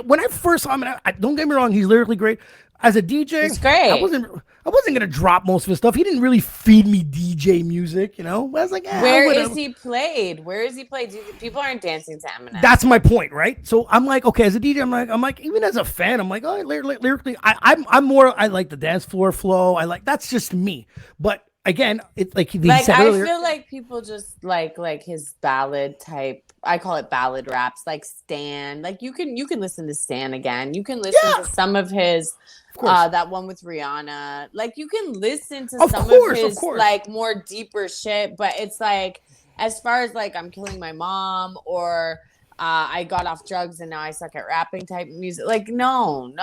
When I first saw him, don't get me wrong, he's lyrically great. as a DJ, It's great. I wasn't gonna drop most of his stuff. He didn't really feed me DJ music, you know. I was like, where is he played? Where is he played? People aren't dancing to Eminem. That's my point, right? So I'm like, okay, as a DJ, I'm like, even as a fan, I'm like, oh, lyrically, I'm more. I like the dance floor flow. That's just me. But again, it's like he said earlier. I feel like people just like his ballad type. I call it ballad raps, like Stan. Like you can listen to Stan again. You can listen to some of his, that one with Rihanna. Like you can listen to some of his like more deeper shit. But it's like, as far as like I'm killing my mom or I got off drugs and now I suck at rapping type music. Like no.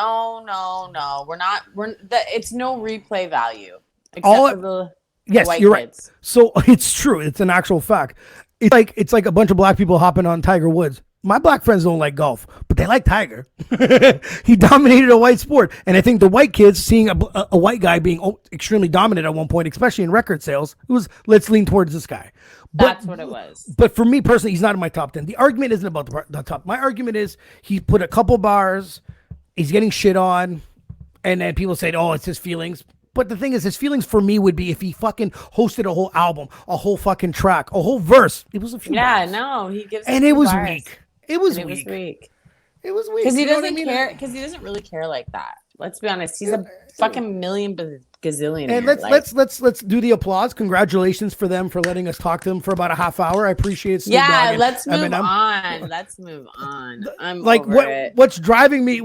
It's no replay value except for the white you're kids. right. So it's true. It's an actual fact. It's like a bunch of black people hopping on Tiger Woods. My black friends don't like golf, but they like Tiger. He dominated a white sport. And I think the white kids seeing a white guy being extremely dominant at one point, especially in record sales, it was, let's lean towards this guy. That's what it was. But for me personally, he's not in my top 10. The argument isn't about the top. My argument is he put a couple bars, he's getting shit on, and then people say, oh, it's his feelings. But the thing is, his feelings for me would be if he fucking hosted a whole album, a whole fucking track, a whole verse. It was a few bars. No, he gives. And it was weak. It was weak. It was weak. Because he doesn't care. Because he doesn't really care like that. Let's be honest. He's a fucking million gazillionaire. And let's do the applause. Congratulations for them for letting us talk to them for about a half hour. I appreciate it. Let's move on. Let's move on. I'm like over it. What's driving me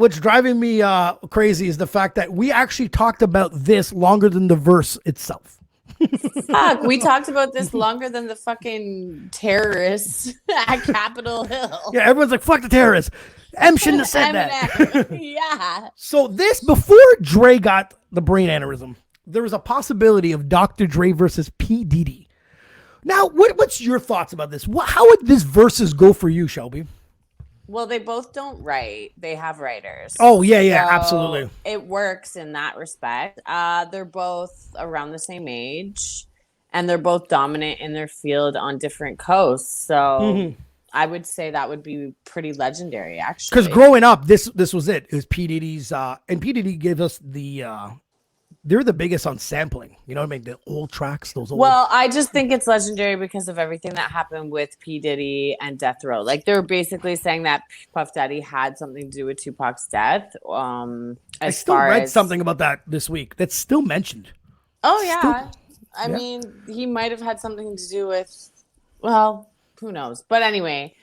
crazy is the fact that we actually talked about this longer than the verse itself. Fuck, we talked about this longer than the fucking terrorists at Capitol Hill. Yeah, everyone's like, fuck the terrorists. M shouldn't have said that. Yeah. So before Dre got the brain aneurysm, there was a possibility of Dr. Dre versus P. Diddy. Now, what's your thoughts about this? How would this versus go for you, Shelby? Well, they both don't write. They have writers. Oh, yeah, so absolutely. It works in that respect. They're both around the same age, and they're both dominant in their field on different coasts. So I would say that would be pretty legendary, actually. Because growing up, this was it. It was P. Diddy's, and P. Diddy gave us they're the biggest on sampling. You know what I mean? The old tracks, those old. Well, I just think it's legendary because of everything that happened with P. Diddy and Death Row. Like, they were basically saying that Puff Daddy had something to do with Tupac's death. I still read something about that this week that's still mentioned. Oh, yeah. I mean, he might have had something to do with, well, who knows? But anyway,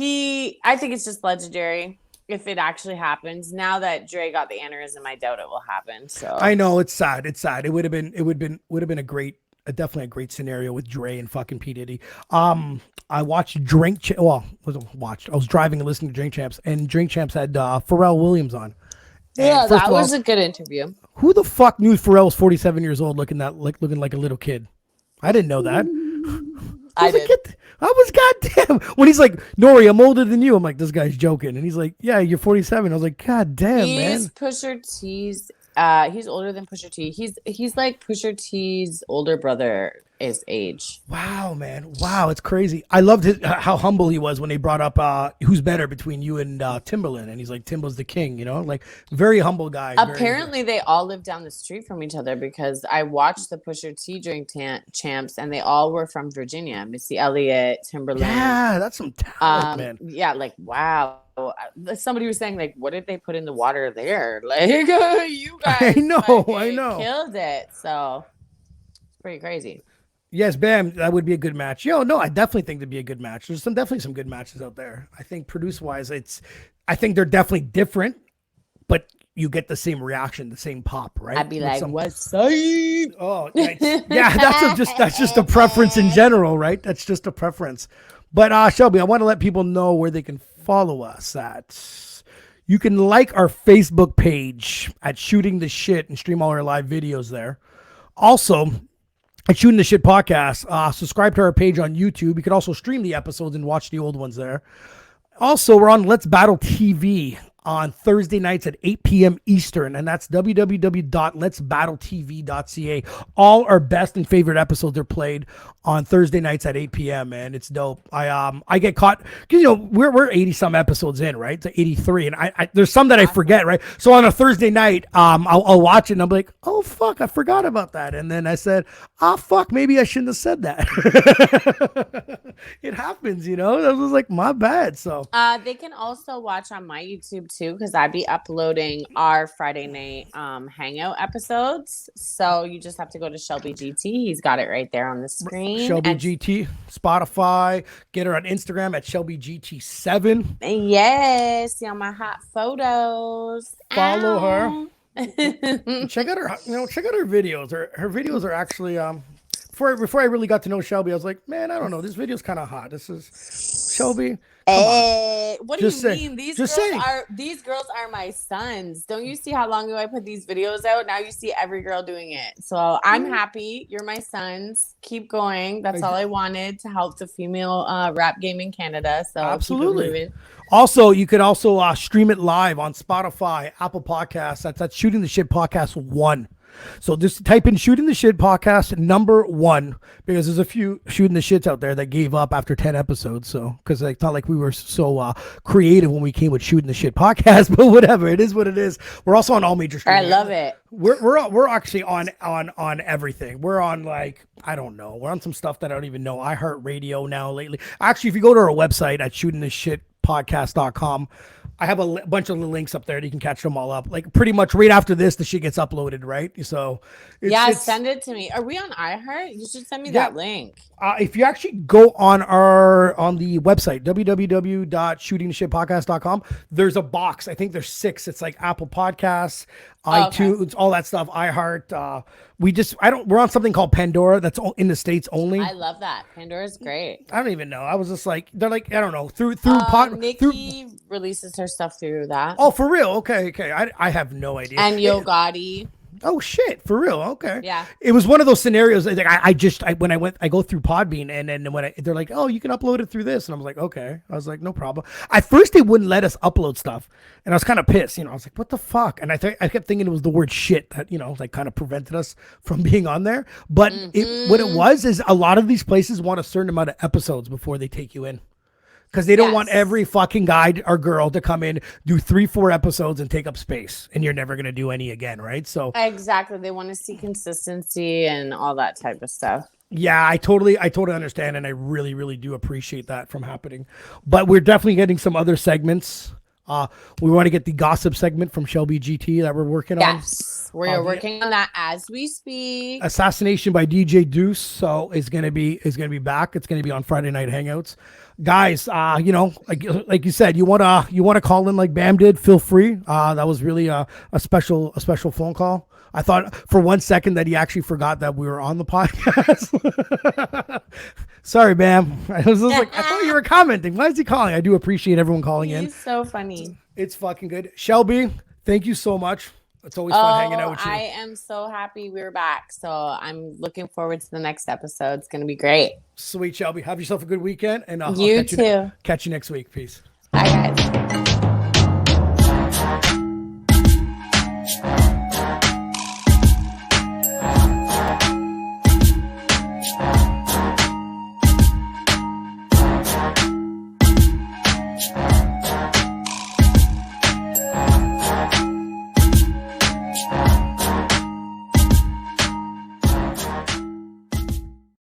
I think it's just legendary. If it actually happens, now that Dre got the aneurysm, I doubt it will happen. So I know it's sad. It's sad. It would have been definitely a great scenario with Dre and fucking P. Diddy. I watched I was driving and listening to Drink Champs, and Drink Champs had Pharrell Williams on. And that was a good interview. Who the fuck knew Pharrell was 47 years old, looking like a little kid? I didn't know that. I was goddamn. When he's like, Nori, I'm older than you. I'm like, this guy's joking. And he's like, yeah, you're 47. I was like, God damn, man. He's Pusha T's. He's older than Pusha T. He's like Pusha T's older brother is age. Wow, man. Wow, it's crazy. I loved how humble he was when they brought up who's better between you and Timbaland, and he's like, Timba's the king, you know, like very humble guy. Apparently, they all live down the street from each other because I watched the Pusha T Drink Champs, and they all were from Virginia. Missy Elliott, Timberland. Yeah, that's some talent, man. Yeah, like wow. Somebody was saying, like, what did they put in the water there? Like, you guys, I know, killed it. So it's pretty crazy. Yes, Bam, that would be a good match. No, I definitely think that'd be a good match. There's definitely some good matches out there. I think produce-wise, I think they're definitely different, but you get the same reaction, the same pop, right? I'd be like, what's up? Oh, yeah, that's just a preference in general, right? That's just a preference. But Shelby, I want to let people know where they can follow us at. You can like our Facebook page at Shooting the Shit and stream all our live videos there. Also, at Shooting the Shit Podcast, subscribe to our page on YouTube. You can also stream the episodes and watch the old ones there. Also, we're on Let's Battle TV on Thursday nights at 8 p.m. Eastern, and that's www.letsbattletv.ca. All our best and favorite episodes are played on Thursday nights at 8 p.m. and it's dope. I get caught because we're 80 some episodes in, right? To 83, and I there's some that I forget, right? So on a Thursday night, I'll watch it and I'm like, oh fuck, I forgot about that, and then I said, fuck, maybe I shouldn't have said that. It happens, I was like, my bad. So they can also watch on my YouTube too, because I'd be uploading our Friday night hangout episodes. So you just have to go to Shel-B GT. He's got it right there on the screen. Shel-B GT, Spotify. Get her on Instagram at Shel-B GT7. Yes, see all my hot photos. Follow her. Check out her. Check out her videos. Her videos are actually Before I really got to know Shel-B, I was like, man, I don't know. This video's kind of hot. This is Shel-B. What do Just you say. mean? These Just girls say. these girls are my sons. Don't you see how long ago I put these videos out? Now you see every girl doing it. So I'm happy. You're my sons. Keep going. That's all I wanted, to help the female rap game in Canada. So absolutely. Keep it moving. Also, you could also stream it live on Spotify, Apple Podcasts. That's Shooting the Shit Podcast 1. So just type in Shooting the Shit Podcast #1, because there's a few Shooting the Shits out there that gave up after 10 episodes. So, because it's not like we were so creative when we came with Shooting the Shit Podcast, but whatever, it is what it is. We're also on all major streaming. I love it. We're actually on everything. We're on, like, I don't know. We're on some stuff that I don't even know. iHeart Radio now lately. Actually, if you go to our website at shootingtheshitpodcast.com, I have a bunch of links up there that you can catch them all up. Like, pretty much right after this, the shit gets uploaded, right? So, send it to me. Are we on iHeart? You should send me that link. If you actually go on the website, www.shootingtheshitpodcast.com, there's a box. I think there's 6. It's like Apple Podcasts, iTunes, all that stuff, iHeart. We're on something called Pandora that's in the States only. I love that. Pandora's great. I don't even know. I was just like, they're like, I don't know. Nikki releases her stuff through that. Oh, for real? Okay. I have no idea. And Yo Gotti. Oh shit, for real? Okay. Yeah. It was one of those scenarios. Like I go through Podbean, and then they're like, oh, you can upload it through this, and I was like, okay. I was like, no problem. At first, they wouldn't let us upload stuff, and I was kind of pissed. I was like, what the fuck? And I kept thinking it was the word shit that like kind of prevented us from being on there. But what it was is a lot of these places want a certain amount of episodes before they take you in. Because they don't want every fucking guy or girl to come in, do 3-4 episodes and take up space, and you're never going to do any again, right? So exactly, they want to see consistency and all that type of stuff. Yeah, I totally understand, and I really, really do appreciate that from happening. But we're definitely getting some other segments. We want to get the gossip segment from Shel-B GT that we're working on. Yes, we're working on that as we speak. Assassination by DJ Duss, so is gonna be back. It's gonna be on Friday Night Hangouts, guys. Like you said, you wanna call in like Bam did. Feel free. That was really a special phone call. I thought for one second that he actually forgot that we were on the podcast. Sorry, Bam. I was just like, I thought you were commenting. Why is he calling? I do appreciate everyone calling in. He's so funny. It's fucking good. Shel-B, thank you so much. It's always fun hanging out with you. I am so happy we're back. So I'm looking forward to the next episode. It's going to be great. Sweet, Shel-B. Have yourself a good weekend. And I'll catch you next week. Peace. Bye, guys.